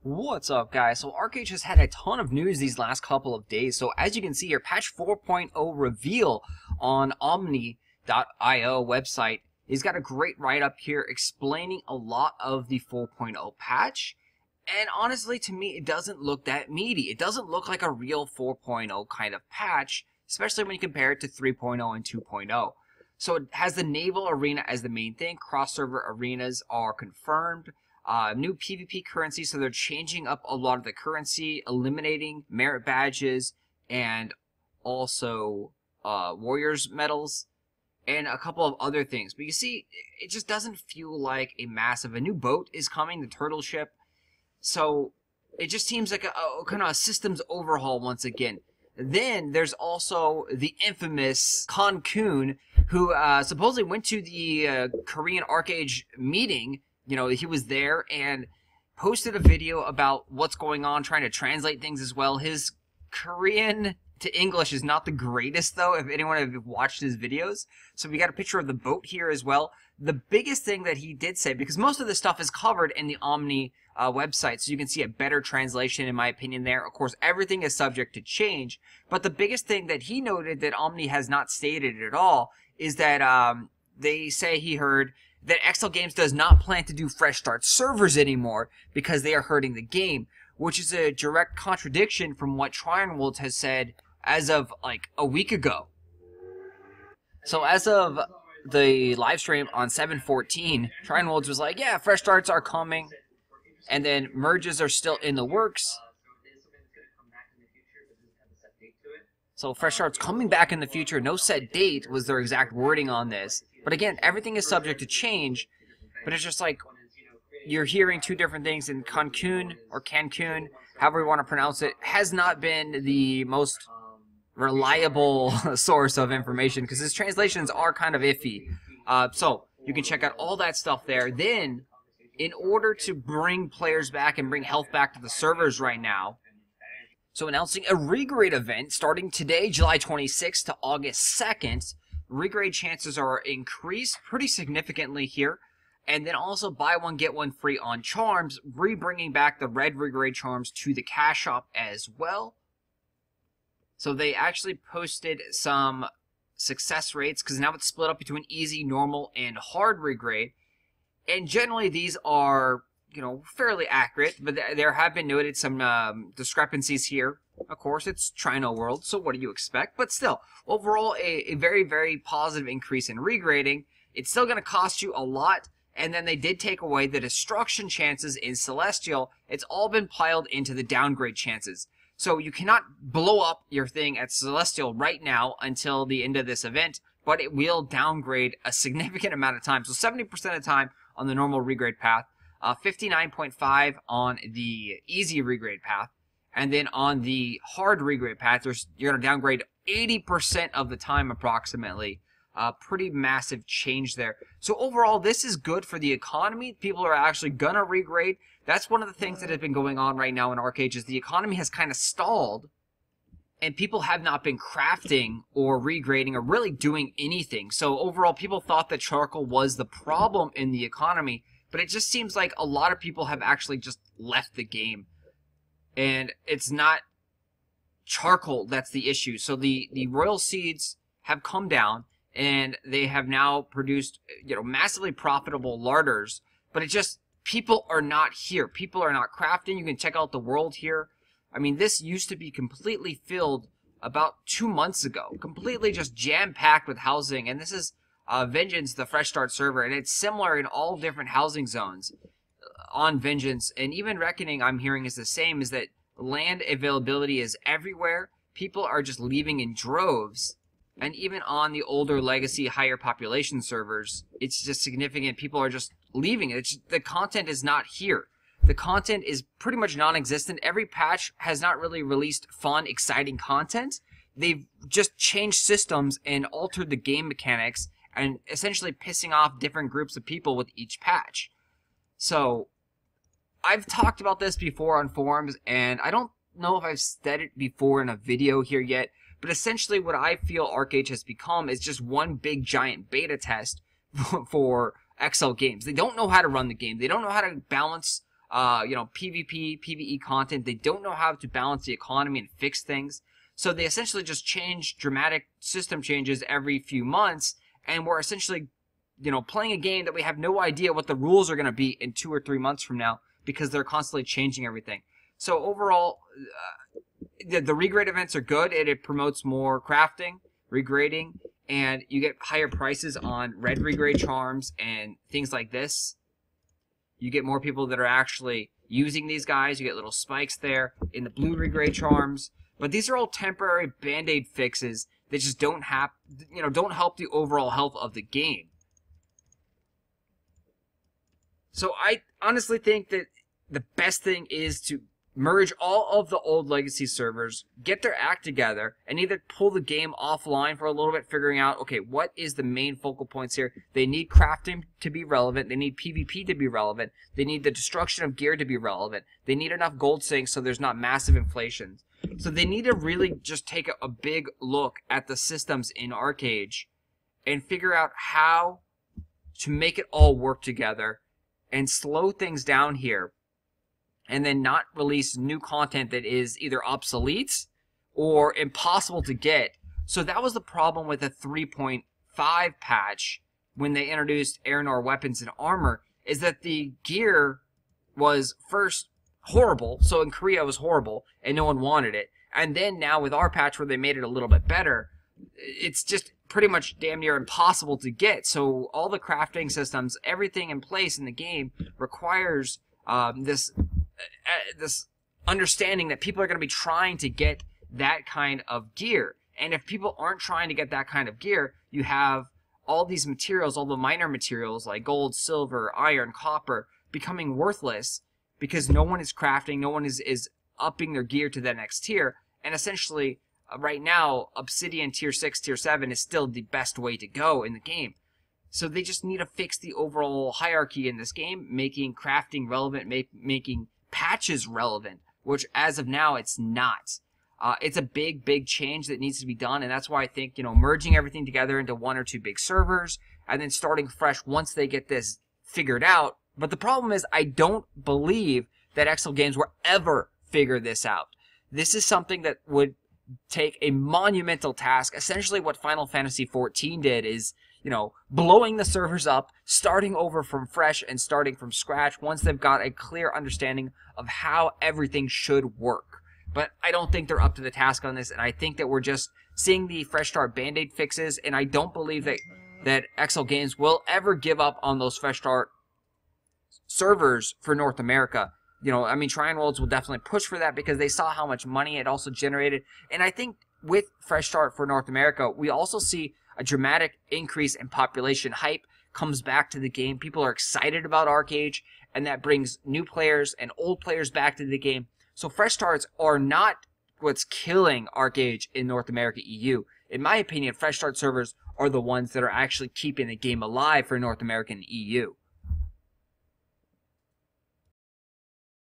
What's up, guys? So Archeage has had a ton of news these last couple of days. So as you can see here, patch 4.0 reveal on Omni.io website. He's got a great write-up here explaining a lot of the 4.0 patch. And honestly, to me, it doesn't look that meaty. It doesn't look like a real 4.0 kind of patch, especially when you compare it to 3.0 and 2.0. So it has the naval arena as the main thing. Cross-server arenas are confirmed. New PvP currency, so they're changing up a lot of the currency, eliminating merit badges, and also warriors medals, and a couple of other things. But you see, it just doesn't feel like a new boat is coming, the turtle ship. So it just seems like a kind of a systems overhaul once again. Then there's also the infamous Kun, who supposedly went to the Korean Archeage meeting. You know, he was there and posted a video about what's going on, trying to translate things as well. His Korean to English is not the greatest, though, if anyone have watched his videos. So we got a picture of the boat here as well. The biggest thing that he did say, because most of this stuff is covered in the Omni website, so you can see a better translation, in my opinion, there. Of course, everything is subject to change. But the biggest thing that he noted that Omni has not stated at all is that they say he heard that XL Games does not plan to do fresh start servers anymore because they are hurting the game, which is a direct contradiction from what Trianworld has said as of like a week ago. So as of the live stream on 7/14, Trianworld was like, yeah, fresh starts are coming, and then merges are still in the works. So fresh starts coming back in the future, no set date was their exact wording on this. But again, everything is subject to change, but it's just like you're hearing two different things, and Cancun, or Cancun, however you want to pronounce it, has not been the most reliable source of information because his translations are kind of iffy. So you can check out all that stuff there. Then, in order to bring players back and bring health back to the servers right now, so announcing a Regrade event starting today, July 26th to August 2nd, Regrade chances are increased pretty significantly here. And then also buy one, get one free on charms, bringing back the red Regrade charms to the cash shop as well. So they actually posted some success rates, because now it's split up between easy, normal, and hard Regrade. And generally these are, you know, fairly accurate, but there have been noted some discrepancies here. Of course, it's Trianworld, so what do you expect? But still, overall, a very, very positive increase in regrading. It's still going to cost you a lot, and then they did take away the destruction chances in Celestial. It's all been piled into the downgrade chances. So you cannot blow up your thing at Celestial right now until the end of this event, but it will downgrade a significant amount of time. So 70% of the time on the normal regrade path, 59.5 on the easy regrade path, and then on the hard regrade path, you're going to downgrade 80% of the time approximately. Pretty massive change there. So overall, this is good for the economy. People are actually going to regrade. That's one of the things that has been going on right now in Archeage is the economy has kind of stalled, and people have not been crafting or regrading or really doing anything. So overall, people thought that charcoal was the problem in the economy, but it just seems like a lot of people have actually just left the game. And it's not charcoal that's the issue. So the royal seeds have come down, and they have now produced, you know, massively profitable larders. But it just, people are not here. People are not crafting. You can check out the world here. I mean, this used to be completely filled about 2 months ago. Completely just jam-packed with housing. And this is Vengeance, the Fresh Start server. And it's similar in all different housing zones on Vengeance. And even Reckoning, I'm hearing, is the same, is that land availability is everywhere. People are just leaving in droves. And even on the older legacy, higher population servers, it's just significant. People are just leaving. The content is not here. The content is pretty much non-existent. Every patch has not really released fun, exciting content. They've just changed systems and altered the game mechanics and essentially pissing off different groups of people with each patch. So I've talked about this before on forums, and I don't know if I've said it before in a video here yet, but essentially what I feel Archeage has become is just one big giant beta test for XL Games. They don't know how to run the game. They don't know how to balance PvP, PvE content. They don't know how to balance the economy and fix things. So they essentially just change dramatic system changes every few months, and we're essentially, playing a game that we have no idea what the rules are going to be in 2 or 3 months from now because they're constantly changing everything. So overall, the regrade events are good, and it promotes more crafting, regrading, and you get higher prices on red regrade charms and things like this. You get more people that are actually using these guys. You get little spikes there in the blue regrade charms. But these are all temporary band-aid fixes that just don't help the overall health of the game. So I honestly think that the best thing is to merge all of the old legacy servers, get their act together, and either pull the game offline for a little bit, figuring out, okay, what is the main focal points here? They need crafting to be relevant. They need PvP to be relevant. They need the destruction of gear to be relevant. They need enough gold sinks so there's not massive inflation. So they need to really just take a big look at the systems in Archeage and figure out how to make it all work together and slow things down here, and then not release new content that is either obsolete or impossible to get. So that was the problem with the 3.5 patch when they introduced Aeronor weapons and armor, is that the gear was first horrible. So in Korea it was horrible and no one wanted it. And then now with our patch where they made it a little bit better, it's just pretty much damn near impossible to get. So all the crafting systems, everything in place in the game requires this understanding that people are going to be trying to get that kind of gear. And if people aren't trying to get that kind of gear, you have all these materials, all the minor materials like gold, silver, iron, copper, becoming worthless because no one is crafting, no one is upping their gear to that next tier. And essentially, right now, Obsidian tier 6, tier 7 is still the best way to go in the game. So they just need to fix the overall hierarchy in this game, making crafting relevant, making patches relevant, which as of now, it's not. It's a big change that needs to be done, and that's why I think, merging everything together into 1 or 2 big servers, and then starting fresh once they get this figured out. But the problem is, I don't believe that Excel Games will ever figure this out. This is something that would take a monumental task. Essentially what Final Fantasy XIV did is, blowing the servers up, starting over from fresh and starting from scratch once they've got a clear understanding of how everything should work. But I don't think they're up to the task on this, and I think that we're just seeing the fresh start band-aid fixes, and I don't believe that Excel Games will ever give up on those fresh start servers for North America. Tryon Worlds will definitely push for that because they saw how much money it also generated. And I think with Fresh Start for North America, we also see a dramatic increase in population. Hype comes back to the game. People are excited about Archeage, and that brings new players and old players back to the game. So Fresh Starts are not what's killing Archeage in North America EU. In my opinion, Fresh Start servers are the ones that are actually keeping the game alive for North America and EU.